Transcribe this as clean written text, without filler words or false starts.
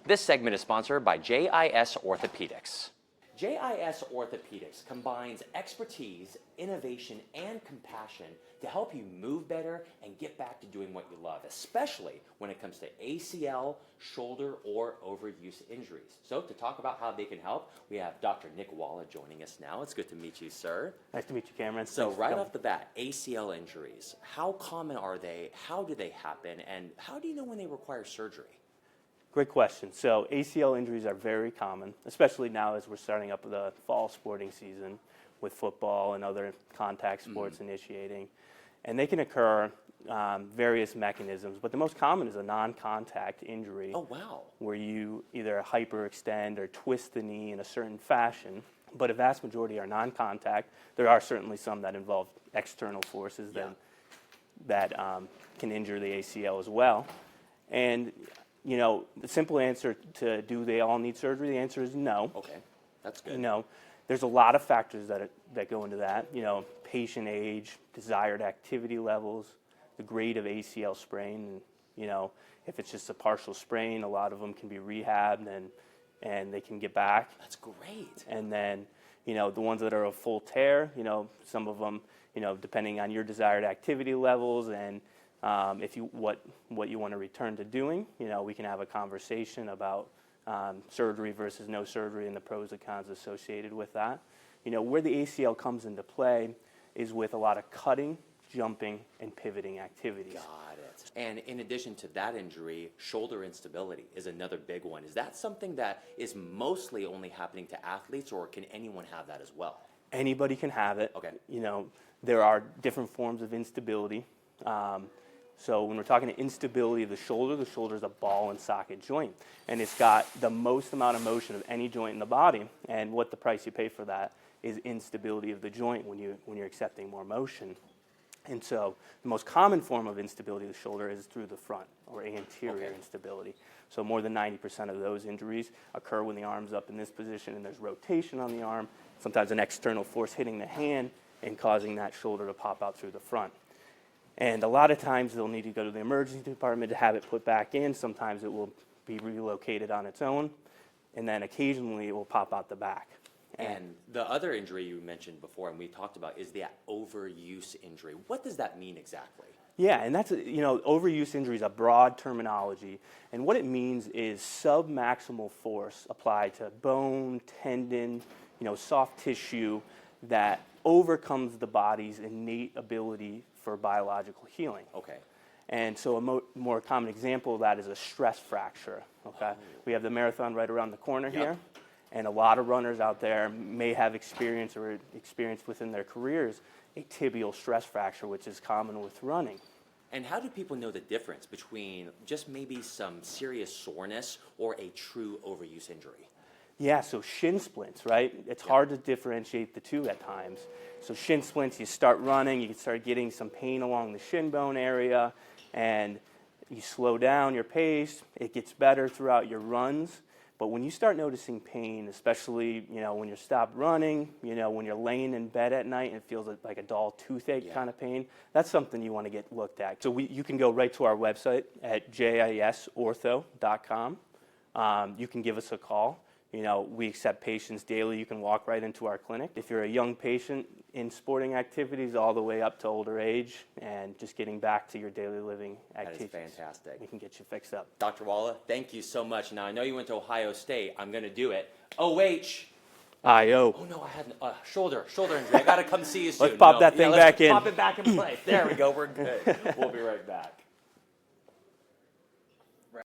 This segment is sponsored by JIS Orthopedics. JIS Orthopedics combines expertise, innovation, and compassion to help you move better and get back to doing what you love, especially when it comes to ACL, shoulder, or overuse injuries. So to talk about how they can help, we have Dr. Nick Walla joining us now. It's good to meet you, sir. Nice to meet you, Cameron. So right off the bat, ACL injuries, how common are they? How do they happen? And how do you know when they require surgery? Great question. So ACL injuries are very common, especially now as we're starting up the fall sporting season with football and other contact sports initiating. And they can occur various mechanisms, but the most common is a non-contact injury. Oh, wow. Where you either hyperextend or twist the knee in a certain fashion, but a vast majority are non-contact. There are certainly some that involve external forces that can injure the ACL as well. And you know, the simple answer to do they all need surgery, the answer is no. Okay, that's good. You know, there's a lot of factors that go into that. You know, patient age, desired activity levels, the grade of ACL sprain. And, you know, if it's just a partial sprain, a lot of them can be rehabbed and they can get back. That's great. And then, you know, the ones that are a full tear, you know, some of them, you know, depending on your desired activity levels and if you what you want to return to doing, you know, we can have a conversation about surgery versus no surgery and the pros and cons associated with that. You know, where the ACL comes into play is with a lot of cutting, jumping, and pivoting activities. Got it. And in addition to that injury, shoulder instability is another big one. Is that something that is mostly only happening to athletes, or can anyone have that as well? Anybody can have it. Okay. You know, there are different forms of instability. So when we're talking instability of the shoulder is a ball and socket joint, and it's got the most amount of motion of any joint in the body. And what the price you pay for that is instability of the joint when you're accepting more motion. And so the most common form of instability of the shoulder is through the front or anterior instability. So more than 90% of those injuries occur when the arm's up in this position and there's rotation on the arm, sometimes an external force hitting the hand and causing that shoulder to pop out through the front. And a lot of times they'll need to go to the emergency department to have it put back in. Sometimes it will be relocated on its own. And then occasionally it will pop out the back. And the other injury you mentioned before and we talked about is the overuse injury. What does that mean exactly? Yeah, and that's, you know, overuse injury is a broad terminology. And what it means is submaximal force applied to bone, tendon, you know, soft tissue that overcomes the body's innate ability for biological healing. Okay. And so a more common example of that is a stress fracture. Okay. Oh. We have the marathon right around the corner here, and a lot of runners out there may have experienced within their careers a tibial stress fracture, which is common with running. And how do people know the difference between just maybe some serious soreness or a true overuse injury? Yeah, so shin splints, right? It's hard to differentiate the two at times. So shin splints, you start running, you can start getting some pain along the shin bone area, and you slow down your pace. It gets better throughout your runs. But when you start noticing pain, especially, you know, when you're stopped running, you know, when you're laying in bed at night and it feels like a dull toothache kind of pain, that's something you want to get looked at. So you can go right to our website at jisortho.com. You can give us a call. You know, we accept patients daily. You can walk right into our clinic. If you're a young patient in sporting activities all the way up to older age and just getting back to your daily living activities. That is fantastic. We can get you fixed up. Dr. Walla, thank you so much. Now, I know you went to Ohio State. I'm going to do it. O-H-I-O. Oh, no, I had a shoulder injury. I got to come see you soon. Let's pop that thing back in. Pop it back in place. There we go. We're good. We'll be right back.